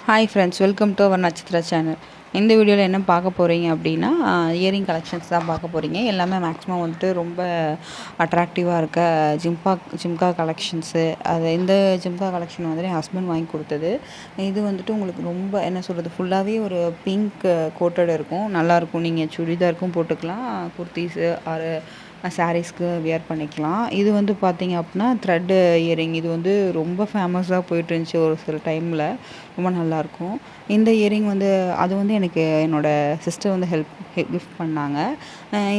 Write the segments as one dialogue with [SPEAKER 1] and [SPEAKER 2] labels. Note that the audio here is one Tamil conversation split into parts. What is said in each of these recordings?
[SPEAKER 1] Hi friends, welcome to our நட்சத்திர சேனல். இந்த வீடியோவில் என்ன பார்க்க போகிறீங்க அப்படின்னா, இயரிங் கலெக்ஷன்ஸ் தான் பார்க்க போகிறீங்க. எல்லாமே மேக்ஸிமம் வந்துட்டு ரொம்ப அட்ராக்டிவாக இருக்க ஜிம்கா கலெக்ஷன்ஸு. இந்த ஜிம்கா கலெக்ஷன் வந்துட்டு என் ஹஸ்பண்ட் வாங்கி கொடுத்தது. இது வந்துட்டு உங்களுக்கு ரொம்ப என்ன சொல்கிறது, ஃபுல்லாகவே ஒரு பிங்க் கோட்டட் இருக்கும், நல்லாயிருக்கும். நீங்கள் சுடிதாருக்கும் போட்டுக்கலாம், குர்த்தீஸு ஆர் சாரீஸ்க்கு வியர் பண்ணிக்கலாம். இது வந்து பார்த்தீங்க அப்படின்னா த்ரெட்டு இயரிங். இது வந்து ரொம்ப ஃபேமஸாக போயிட்டுருந்துச்சி ஒரு சில டைமில். ரொம்ப நல்லாயிருக்கும். இந்த இயரிங் வந்து அது வந்து எனக்கு என்னோடய சிஸ்டர் வந்து கிஃப்ட் பண்ணாங்க.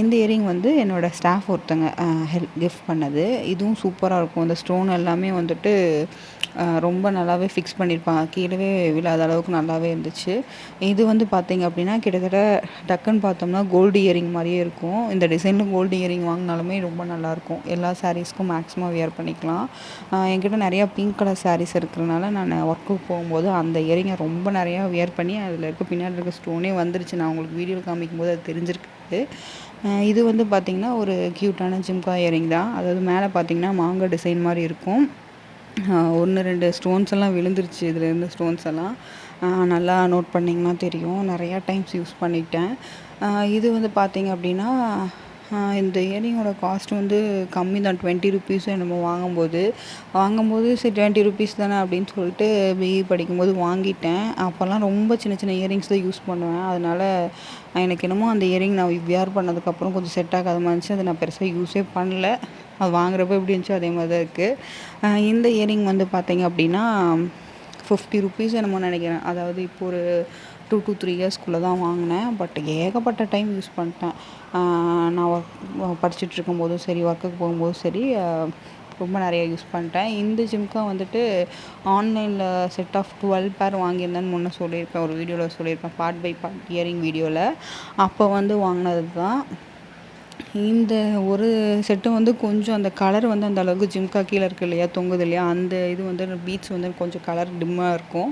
[SPEAKER 1] இந்த இயரிங் வந்து என்னோடய ஸ்டாஃப் ஒருத்தங்க கிஃப்ட் பண்ணது. இதுவும் சூப்பராக இருக்கும். இந்த ஸ்டோன் எல்லாமே வந்துட்டு ரொம்ப நல்லாவே ஃபிக்ஸ் பண்ணியிருப்பாங்க. கீழவே விழாத அளவுக்கு நல்லாவே இருந்துச்சு. இது வந்து பார்த்தீங்க அப்படின்னா கிட்டத்தட்ட டக்குன்னு பார்த்தோம்னா கோல்டு இயரிங் மாதிரியே இருக்கும். இந்த டிசைனில் கோல்டு இயரிங் வாங்கினாலுமே ரொம்ப நல்லாயிருக்கும். எல்லா சாரீஸ்க்கும் மேக்ஸிமம் வியர் பண்ணிக்கலாம். என்கிட்ட நிறையா பிங்க் கலர் சாரீஸ் இருக்கிறனால நான் ஒர்க்குக்கு போகும்போது அந்த இயரிங்கை ரொம்ப நிறையா வியர் பண்ணி அதில் பின்னாடி இருக்க ஸ்டோனே வந்துருச்சு. நான் உங்களுக்கு வீடியோவில் காமிக்கும்போது அது தெரிஞ்சிருக்கு. இது வந்து பார்த்திங்கன்னா ஒரு க்யூட்டான ஜிம்கா இயரிங் தான். அதாவது மேலே பார்த்திங்கன்னா மாங்காய் டிசைன் மாதிரி இருக்கும். 1, 2 ஸ்டோன்ஸ் எல்லாம் விழுந்துருச்சு. இதுலேருந்து ஸ்டோன்ஸ் எல்லாம் நல்லா நோட் பண்ணிங்கன்னா தெரியும். நிறையா டைம்ஸ் யூஸ் பண்ணிட்டேன். இது வந்து பார்த்திங்க அப்படின்னா இந்த இயரிங்கோட காஸ்ட் வந்து கம்மி தான். 20 ருப்பீஸோ என்னமோ வாங்கும்போது சரி 20 ருப்பீஸ் தானே அப்படின்னு சொல்லிட்டு பிஇ படிக்கும்போது வாங்கிட்டேன். அப்போல்லாம் ரொம்ப சின்ன சின்ன இயரிங்ஸ் தான் யூஸ் பண்ணுவேன். அதனால் எனக்கு என்னமோ அந்த இயரிங் நான் வியர் பண்ணதுக்கப்புறம் கொஞ்சம் செட் ஆகாத மாதிரி இருந்துச்சு. அதை நான் பெருசாக யூஸே பண்ணல. அது வாங்குறப்போ எப்படி இருந்துச்சோ அதே மாதிரி தான் இருக்குது. இந்த இயரிங் வந்து பார்த்தீங்க அப்படின்னா 50 ருப்பீஸ் என்னமோ நினைக்கிறேன். அதாவது இப்போ ஒரு 2 to 3 இயர்ஸ்க்குள்ளே தான் வாங்கினேன். பட் ஏகப்பட்ட டைம் யூஸ் பண்ணிட்டேன். நான் படிச்சுட்டு இருக்கும்போதும் சரி, ஒர்க்குக்கு போகும்போதும் சரி, ரொம்ப நிறைய யூஸ் பண்ணிட்டேன். இந்த ஜிம்கா வந்துட்டு ஆன்லைனில் செட் ஆஃப் 12 பேர் வாங்கியிருந்தேன்னு முன்னே சொல்லியிருப்பேன், ஒரு வீடியோவில் சொல்லியிருப்பேன், பார்ட் பை பார்ட் இயரிங் வீடியோவில். அப்போ வந்து வாங்கினது தான். இந்த ஒரு செட்டு வந்து கொஞ்சம் அந்த கலர் வந்து அந்த அளவுக்கு ஜிம்கா கீழே இருக்குது இல்லையா, தொங்குது இல்லையா, அந்த இது வந்து பீட்ஸ் வந்து கொஞ்சம் கலர் டிம்மாக இருக்கும்.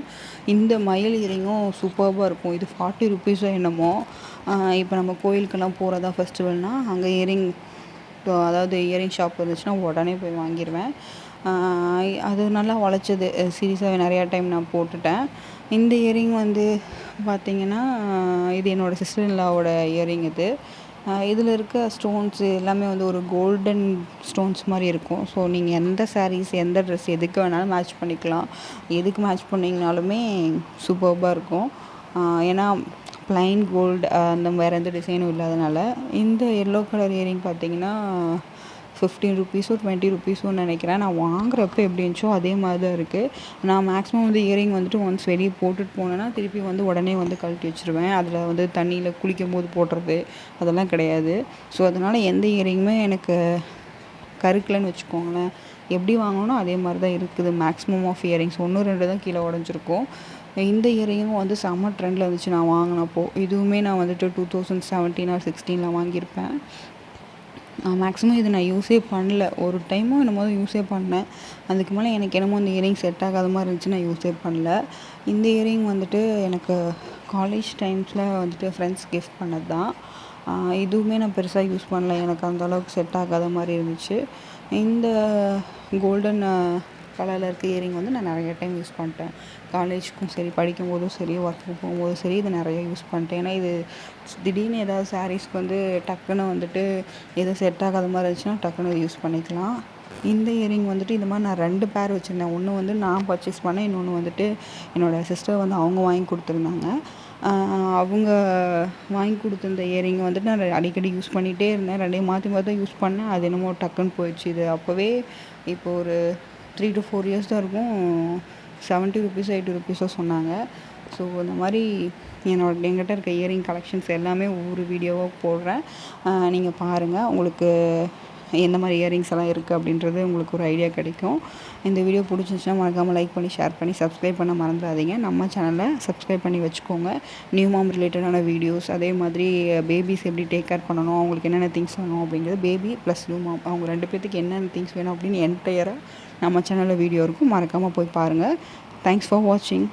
[SPEAKER 1] இந்த மயில் இயரிங்கும் சூப்பர்பாக இருக்கும். இது 40 ருப்பீஸோ என்னமோ. இப்போ நம்ம கோயிலுக்கெல்லாம் போகிறதா ஃபெஸ்டிவல்னால் அங்கே அதாவது இயரிங் ஷாப் இருந்துச்சுன்னா உடனே போய் வாங்கிடுவேன். அது நல்லா உழைச்சது. சீரியஸாகவே நிறையா டைம் நான் போட்டுட்டேன். இந்த இயரிங் வந்து பார்த்திங்கன்னா இது என்னோடய சிஸ்டர் இன் லாவோட இயரிங் இது. இதில் இருக்க ஸ்டோன்ஸு எல்லாமே வந்து ஒரு கோல்டன் ஸ்டோன்ஸ் மாதிரி இருக்கும். ஸோ நீங்கள் எந்த சாரீஸ் எந்த ட்ரெஸ் எதுக்கு வேணாலும் மேட்ச் பண்ணிக்கலாம். எதுக்கு மேட்ச் பண்ணிங்கனாலுமே சூப்பர்பாக இருக்கும். ஏன்னா ப்ளைன் கோல்டு, அந்த வேறு எந்த டிசைனும் இல்லாதனால. இந்த எல்லோ கலர் இயரிங் பார்த்திங்கன்னா 15 ருப்பீஸோ 20 ருப்பீஸோன்னு நினைக்கிறேன். நான் வாங்குறப்போ எப்படி இருந்துச்சோ அதே மாதிரி தான் இருக்குது. நான் மேக்ஸிமம் வந்து இயரிங் வந்துட்டு ஒன்ஸ் வெளியே போட்டுட்டு போனேன்னா திருப்பி வந்து உடனே வந்து கழட்டி வச்சுருவேன். அதில் வந்து தண்ணியில் குளிக்கும்போது போடுறது அதெல்லாம் கிடையாது. ஸோ அதனால் எந்த இயரிங்குமே எனக்கு கருக்கலைன்னு வச்சுக்கோங்களேன். எப்படி வாங்கணும் அதே மாதிரி தான் இருக்குது. மேக்ஸிமம் ஆஃப் இயரிங்ஸ் 1, 2 தான் கீழே உடஞ்சிருக்கும். இந்த இயரிங்கும் வந்து செம்ம ட்ரெண்டில் இருந்துச்சு நான் வாங்கினப்போ. இதுவுமே நான் வந்துட்டு 2017 or 16 வாங்கியிருப்பேன். மேக்ஸிமம் இது நான் யூஸே பண்ணல. ஒரு டைமோ என்னமோ யூஸே பண்ணேன். அதுக்கு மேலே எனக்கு என்னமோ இந்த இயரிங் செட் ஆகாத மாதிரி இருந்துச்சு, நான் யூஸே பண்ணல. இந்த இயரிங் வந்துட்டு எனக்கு காலேஜ் டைம்ஸில் வந்துட்டு ஃப்ரெண்ட்ஸ் கிஃப்ட் பண்ணது தான். இதுவுமே நான் பெருசாக யூஸ் பண்ணல. எனக்கு அந்த அளவுக்கு செட் ஆகாத மாதிரி இருந்துச்சு. இந்த கோல்டன் கலரில் இருக்க இயரிங் வந்து நான் நிறைய டைம் யூஸ் பண்ணிட்டேன். காலேஜுக்கும் சரி, படிக்கும்போதும் சரி, ஒர்க்குக்கு போகும்போதும் சரி, இது நிறைய யூஸ் பண்ணிட்டேன். ஏன்னா இது திடீர்னு ஏதாவது சாரீஸ்க்கு வந்து டக்குன்னு வந்துட்டு எதுவும் செட் ஆகாத மாதிரி இருந்துச்சுன்னா டக்குன்னு யூஸ் பண்ணிக்கலாம். இந்த இயரிங் வந்துட்டு இந்த மாதிரி நான் 2 பேர் வச்சுருந்தேன். ஒன்று வந்து நான் பர்ச்சேஸ் பண்ணேன், இன்னொன்று வந்துட்டு என்னோடய சிஸ்டர் வந்து அவங்க வாங்கி கொடுத்துருந்தாங்க. அவங்க வாங்கி கொடுத்துருந்த இயரிங் வந்துட்டு நான் அடிக்கடி யூஸ் பண்ணிகிட்டே இருந்தேன். 2யும் மாற்றி மாற்றி தான் யூஸ் பண்ணேன். அது என்னமோ டக்குன்னு போயிடுச்சு. இது அப்போவே இப்போ ஒரு 3 to 4 இயர்ஸ் தான் இருக்கும். 70 ருப்பீஸோ 80 ருப்பீஸோ சொன்னாங்க. ஸோ இந்த மாதிரி என்கிட்ட இருக்க இயரிங் கலெக்ஷன்ஸ் எல்லாமே ஒவ்வொரு வீடியோவாக போடுறேன். நீங்கள் பாருங்கள். உங்களுக்கு எந்த மாதிரி இயரிங்ஸ் எல்லாம் இருக்குது அப்படின்றது உங்களுக்கு ஒரு ஐடியா கிடைக்கும். இந்த வீடியோ பிடிச்சிருந்துச்சுன்னா மறக்காமல் லைக் பண்ணி, ஷேர் பண்ணி, சப்ஸ்கிரைப் பண்ண மறந்துடாதீங்க. நம்ம சேனலை சப்ஸ்கிரைப் பண்ணி வச்சுக்கோங்க. நியூ மாம் ரிலேட்டடான வீடியோஸ், அதே மாதிரி பேபிஸ் எப்படி டேக் கேர் பண்ணணும், அவங்களுக்கு என்னென்ன திங்ஸ் வேணும் அப்படிங்கிறது, பேபி ப்ளஸ் நியூ மாம் அவங்க 2 பேர்த்துக்கு என்னென்ன திங்ஸ் வேணும் அப்படின்னு என்டையராக நம்ம சேனலில் வீடியோ இருக்கும். மறக்காமல் போய் பாருங்கள். தேங்க்ஸ் ஃபார் வாட்சிங்.